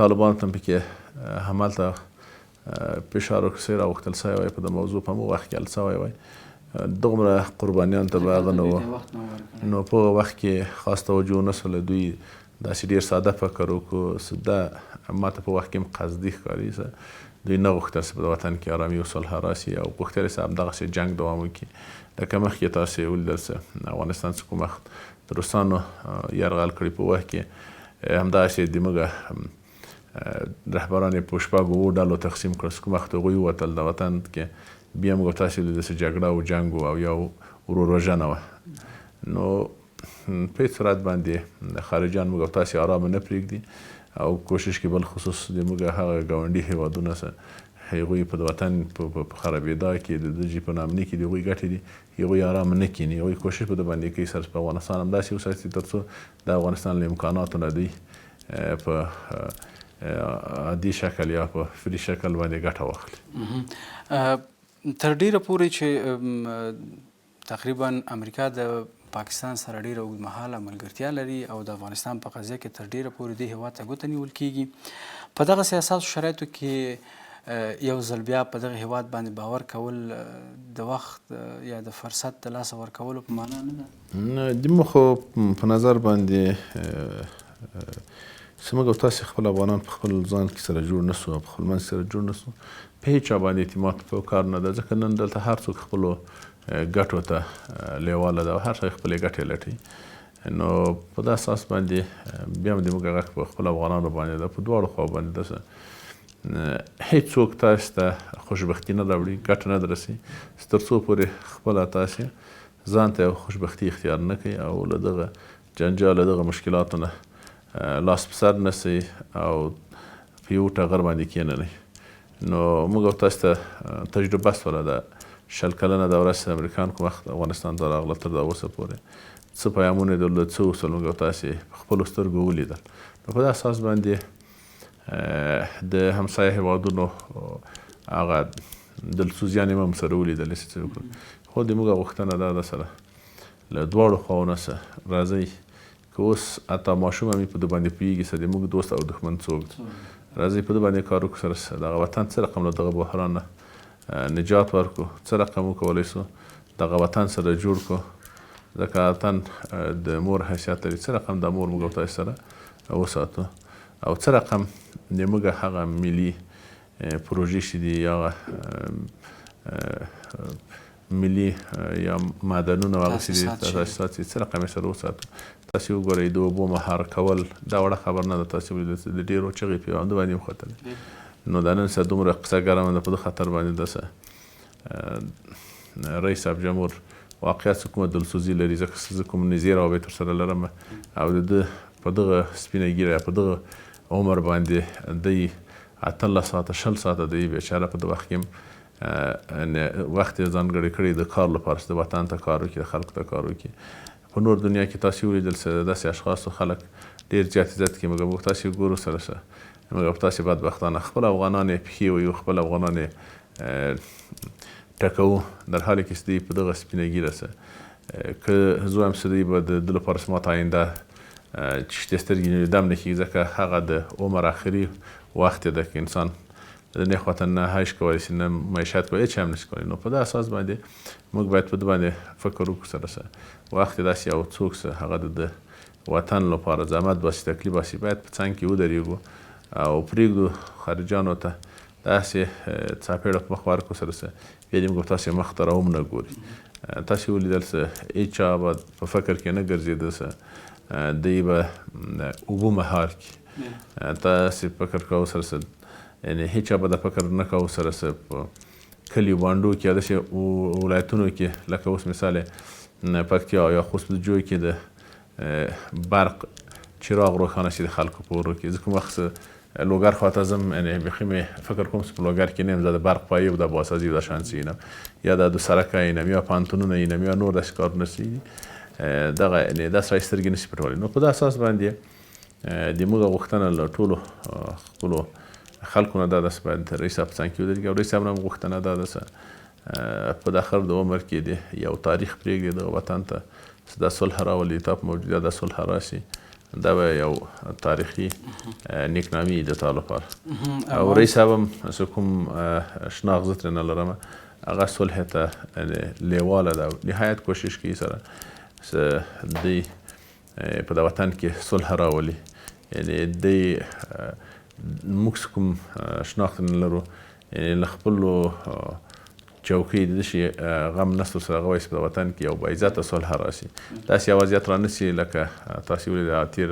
طالبانو ته هم پکې همالته فشار ورکړی راوښتل سوی وای، په د موضوع په همغه وخت کې حل سوی وای. دومره قربانیان ته به هغه نه وو. نو په هغه وخت کې خاص توجه ونه سوله. دوی داسې ډېر ساده فکر وکړو چې دا ماته په وخت کې هم قصدي ښکاري چې دوی نه غوښتل چې په وطن کې ارامي او صلح راسي او غوښتل یې چې همدغسې جنګ دوام وکړي. لکه مخکې تاسې ولیدل چې افغانستان چې کوم وخت د روسانو یرغل کړي، په وخت کې همداسې زموږ رهبران یې په شپږو اووه ډلو تقسیم کړل چې کوم وخت هغوی ووتل د وطن کې، بیا موږ تاسې ولیدل چې جګړه او جنګ او یا ورور وژنه وه. نو په هېڅ صورت باندې خارجیان موږ او تاسې ارامه نه پرېږدي او کوشش کوي بالخصوص د موږ هغه ګاونډي هېوادونه چې هغوی په د وطن په خرابېدا کې د دجې په نامني کې د هغوی ګټې دي، هغوی ارامه نه کیني. هغوی کوشش په ده باندې کوي سر په افغانستان همداسې وساتي تر څو د افغانستان له امکاناتو نه دوی په عادي شکل یا په فری شکل باندې ګټه واخلي. تر ډېره پورې چې تقریبا امریکا د پاکستان سره ډېره اوږدمهاله ملګرتیا لري او د افغانستان په قضیه کې تر ډېره پورې دې هېواد ته ګوته نیول کېږي. په دغسې اساسو شرایطو کې یو ځل بیا په دغه هېواد باندې باور کول د وخت یا د فرصت د لاسه ورکولو په معنا نه ده؟ د مخ په نظر باندې چې موږ او تاسې خپل افغانان په خپل ځان کې سره جوړ نه سو، په خپل منځ سره جوړ نه سو، په هېچا باندې اعتماد په کار نه ده. ځکه نن دلته هر څوک خپلو ګټو ته لیواله ده او هر څوک خپلې ګټې لټوي. نو په دا اساس باندې بیا هم د موږ غږ په خپلو افغانانو باندې ده، په دواړو خواو باندې ده. هېڅ څوک تاسې ته خوشبختي نه راوړي، ګټه نه درسي تر څو پورې خپله تاسې ځان ته یو خوشبختي اختیار نه کوي او له دغه جنجال له دغه مشکلاتو نه لاس په سر نسی او په یو ټغر باندې کېننئ. نو موږ او تاسو ته تجربه سوله د 20 کلنه دوره چې د امریکایانو کوم وخت افغانستان ته راغله تر دا اوسه پورې څه پیغامونه یې درلود، څه اصول موږ او تاسو په خپلو سترګو ولیدل. نو په دې اساس باندې د همسایه هېوادونو هغه دلسوزیان یې هم سره ولیدلې چې څه وکړو. خو د موږ غوښتنه دا ده سره له دواړو خواو نه څه راځئ که اوس حتی ماشوم هم په ده باندې پوهېږي چې د موږ دوست او دښمن څوک دی، راځئ په ده باندې کار وکړو سره دغه وطن څه رقم له دغه بحران نه نجات ورکړو، څه رقم وکولی سو دغه وطن سره جوړ کړو، ځکه وطن د مور حیثیت لري، څه رقم د مور موږ او تاسو سره وساتو او څه رقم د موږ هغه ملي پروژې چې دي یا ملي یا معدنونه او هغه چې دي تاسیسات چې څه رقم یې سره وساتو. تاسې وګورئ د اوبو مهار کول دا وړه خبر نه ده، تاسې ولیدل د ډېرو چغې په یوانده باندې وختلې. نو دا نن سه دومره قصه ګرمه ده په ده خطر باندې ده څه رئیس صاحب جمهور واقعیت څه کومه دلسوزي لري، ځکه زه کوم نږدې روابط ورسره لرم او د ده په دغه سپینه ږیره یا په دغه عمر باندې دی 18 ساعته 20 ساعته دی بیچاره په دغه وخت کې وخت یې ځانګړی کړی د کار لپاره چې د وطن ته کار وکړي، د خلکو ته کار وکړي. په نور دنیا کې تاسې ولیدل چې داسې اشخاصو خلک ډېر زیات عزت کوي، مګر موږ تاسې ګورو سره مګر تاسې بدبختانه خپل افغانان یې پښې وهي، خپل افغانان یې ټکوو، در حالی کې چې دوی په دغه سپینه ږیره څه که زه وایم چې دوی به د ده لپاره سمات آینده چشتې سترګې نه لیدم نه کېږي، ځکه هغه د عمر آخري وخت یې ده که انسان د دې خواته نه حج کولی شي نه معیشت کولی، هېڅ هم نشي کولی. نو په دې اساس باندې موږ باید په دې باندې فکر وکړو سره څه وخت یې داسې یو څوک څه هغه د ده وطن لپاره زحمت باسي، تکلیف باسي، باید په څنګ کې ودرېږو او پرېږدو خارجیانو ته داسې څاپېړه په مخ ورکړو سره څه بیا دې موږ تاسې مخ ته راهم نه ګوري. تاسې ولیدل څه هېچا به په فکر کې نه ګرځېده څه دوی به اوبو مهار کړي، تاسې فکر کوو سره څه یعنې هېچا به د فکر نه کوو سره څه په کلیو بانډو کې یا داسې ولایتونو کې لکه اوس مثال پکتیا یا خوست جوی کې د برق چراغ روښانه شي د خلکو په ورو کې. زه کوم وخت لوګر خواته ځم یعنې بیخي مې فکر کوم چې په لوګر کې نه یم، زه د برق پایې او د باسازي او د شانسي وینم یا د سړکه وینم یا پوهنتونونه وینم یا نور داسې کارونه چې دغه یعنې داسې رایې سترګې نشي پټولی. نو په دې اساس باندې د موږ غوښتنه له ټولو خپلو خلکو نه دا ده چې باید رئیس صاحب په څنګ کې ودرېږي او رئیس صاحب نه هم غوښتنه دا ده چې په داخل د عمر کې د یو تاریخ پرېږدي دغه وطن ته چې دا صلح راولي، تا په موجودیت دا صلح راشي، دا به یو تاریخي نیکنامي وي د تا لپاره. او رئیس صاحب هم چې کوم شناخت زه ترې نه لرم هغه صلح ته لیواله ده او نهایت کوشش کوي سره چې دوی په د وطن کې صلح راولي. یعنې دوی موږ کوم شناخت نه لرو، یعنې له خپلو چوکۍ د داسې غم نسلو سره هغه وایي چې په وطن کې یو باعزته صلح راشي، داسې وضعیت رانسي لکه تاسې ولیدل تېر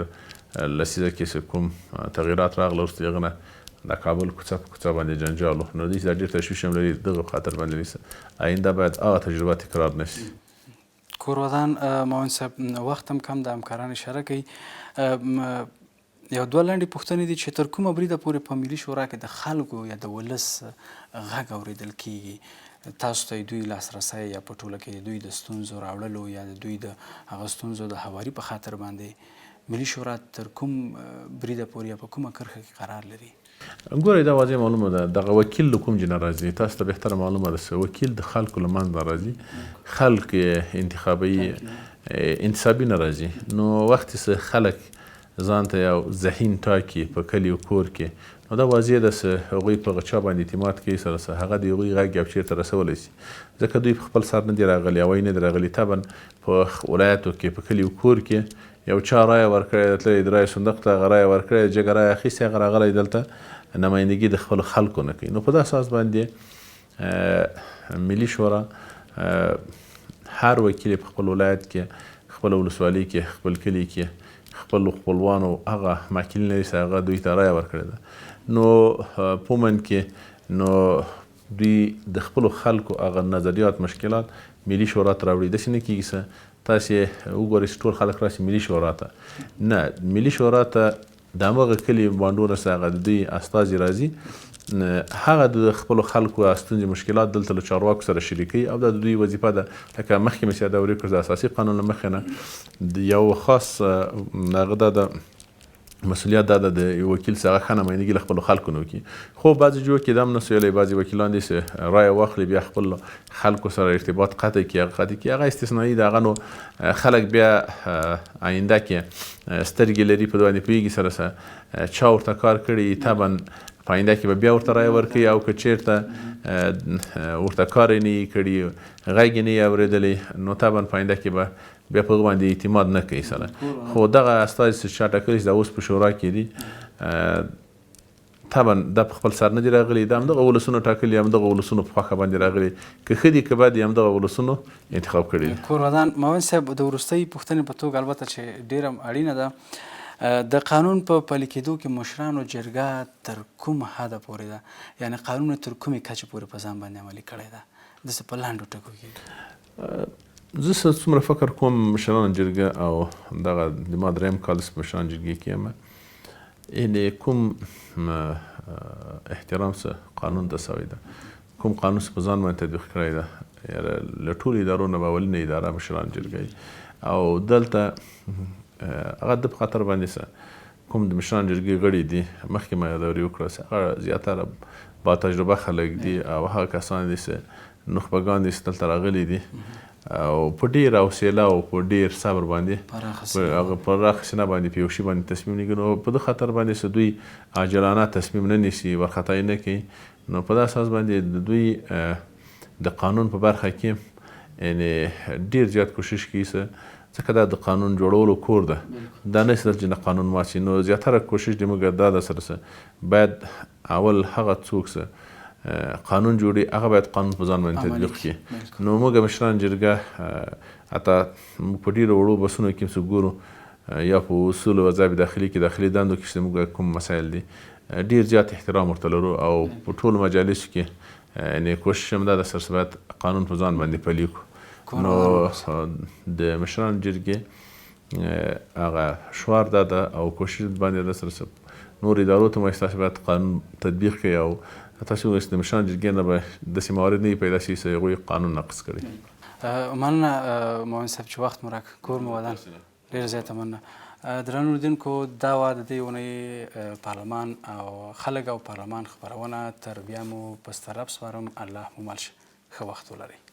لسیزه کې چې کوم تغییرات راغله وروسته هغه نه د کابل کوڅه په کوڅه باندې جنجال و. نو دوی چې دا ډېر تشویش هم لري دغه خاطر باندې نیسي آینده باید هغه تجربه تکرار نشي. کورودان معاون صاحب وخت هم کم د همکاران اشاره کوي، یو دوه لنډې پوښتنې دي چې تر کومه بریده پورې په ملي شورا کې د خلکو یا د ولس غږ اورېدل کیږي؟ تاسو ته دوی لاسرسی یا په ټوله کې دوی د ستونزو راوړلو یا د دوی د هغه ستونزو د هواري په خاطر باندې ملي شورا تر کوم بریده پورې یا په کومه کرښه کې قرار لري؟ ګورئ دا واضح معلومه ده دغه وکیل له کوم ځای نه راځي، تاسو ته بهتره معلومه ده چې وکیل د خلکو له منځه راځي، خلک انتصابي نه راځي. نو وخت چې خلک ځان ته یو ذهین ټاکي په کلي او کور کې، نو دا واضح ده چې هغوی په چا باندې اعتماد کوي سره څه هغه د هغوی غږ یو چېرته رسولی شي، ځکه دوی په خپل سر نه دي راغلي او نه دي راغلي. طبعا په ولایتو کې په کلي او کور کې یو چا رایه ورکړې ده، تللی د رایې صندوق ته هغه رایه ورکړې ده، جګه رایه اخیستې، هغه راغلی دلته نمایندګي د خپلو خلکو نه کوي. نو په دې اساس باندې ملي شورا هر وکیل په خپل ولایت کې، خپل ولسوالۍ کې، خپل کلي کې خپل خپلوانو هغه ماکلین لري چې هغه دوی ته رایه ورکړې ده. نو په من کې نو دوی د خپلو خلکو هغه نظریات مشکلات ملي شورا ته راوړي. داسې نه کېږي چې تاسې وګورئ چې ټول خلک راشي ملي شورا ته نه ملي شورا ته د همغه کلي بانډونه څخه هغه د دوی استازي راځي هغه د خپلو خلکو ستونزې مشکلات دلته له چارواکو سره شریکوي او دا د دوی وظیفه ده لکه مخکې مې سیاده ورې کړ د اساسي قانون له مخې نه د یو خاص هغه دا د مسئولیت دا ده د یو وکیل څخه ښه نمایندګي له خپلو خلکو نه وکړي خو بعضې جوړ کې دا هم نسو ویلی بعضې وکیلان دي چې رایه واخلي بیا خپل خلکو سره ارتباط قطع کړي هغه استثنایي د هغه نو خلک بیا آینده کې سترګې لري په باندې پوهېږي سره چا ورته کار کړي طبعا په آینده کې به بیا ورته رایه ورکوي او که چېرته ورته کار یې نه یي کړي غږ یې نه یي اورېدلی نو طبعا په آینده کې به بیا په هغه باندې اعتماد نه کوي سره خو دغه استازي چې چا ټاکلي چې دا اوس په شورا کې دي طبعا دا په خپل سر نه دي راغلي دا همدغه ولسونو ټاکلي همدغه ولسونو په خوښه باندې راغلي که ښه دي که بد دي همدغه ولسونو انتخاب کړي دي کورودان معاون صاحب د وروستۍ پوښتنې په توګه البته چې ډېره اړینه ده د قانون په پلي کېدو کې مشرانو جرګه تر کوم حده پورې ده یعنې قانون تر کومې کچې پورې په ځان باندې عملي کړی ده داسې په لنډو ټکو کې زه څومره فکر کوم مشرانو جرګه او دغه د ما درېیم کال په مشرانو جرګې کې یم یعنې کوم احترام څه قانون ته سوی ده کوم قانون څه په ځان باندې تطبیق کړی ده له ټولو ادارو نه به اولینه اداره مشرانو جرګه او دلته هغه د په خاطر باندې څه کوم د مشرانو جرګې غړي دي مخکې ما یادورې وکړه هغه زیاتره با تجربه خلک دي او هغه کسان دي چې نخبګان دي چې دلته راغلي دي او په ډېر حوصله او په ډېر صبر باندې هغه پراخ سینه باندې په یو شي باندې تصمیم نیږي نو په دې خاطر باندې چې دوی عاجلانه تصمیم نه نیسي وارخطایي نه کوي نو په دې اساس باندې د دوی د قانون په برخه کې یعنې ډېر زیات کوشش کوي ځکه دا د قانون جوړولو کور ده دا نه چې د قانون مات شي نو زیاتره کوشش د موږ دا ده سره باید اول هغه څوک قانون جوړي هغه باید قانون په ځان باندې تطبیق کړي نو موږ مشران جرګه حتی په ډېرو وړو بسونو کې چې ګورو یا په اصولو و ضابط داخلي کې داخلي دندو کې چې موږ کوم مسایل دي ډېر زیات احترام ورته لرو او په ټولو مجالسو کې یعنې کوشش هم دا ده سره باید قانون په ځان باندې پلي کړو نو د مشران جرګې هغه شعار دا ده او کوشش باندې ده سره نور ادارو ته وایي تاسو باید قانون تطبیق کړئ او تاسو وایئ د مشرانو جرګې نه به داسې موارد نه وي پیدا شي چې هغوی قانون نقض کړي مننه معاون صاحب چې وخت مو راکړ کور مو ودان ډېره زیاته مننه درنو لیدونکو دا وه د دې اونۍ پارلمان او خلک او پارلمان خپرونه تر بیا مو په سترب سپارم الله مو مل شه ښه وخت ولرئ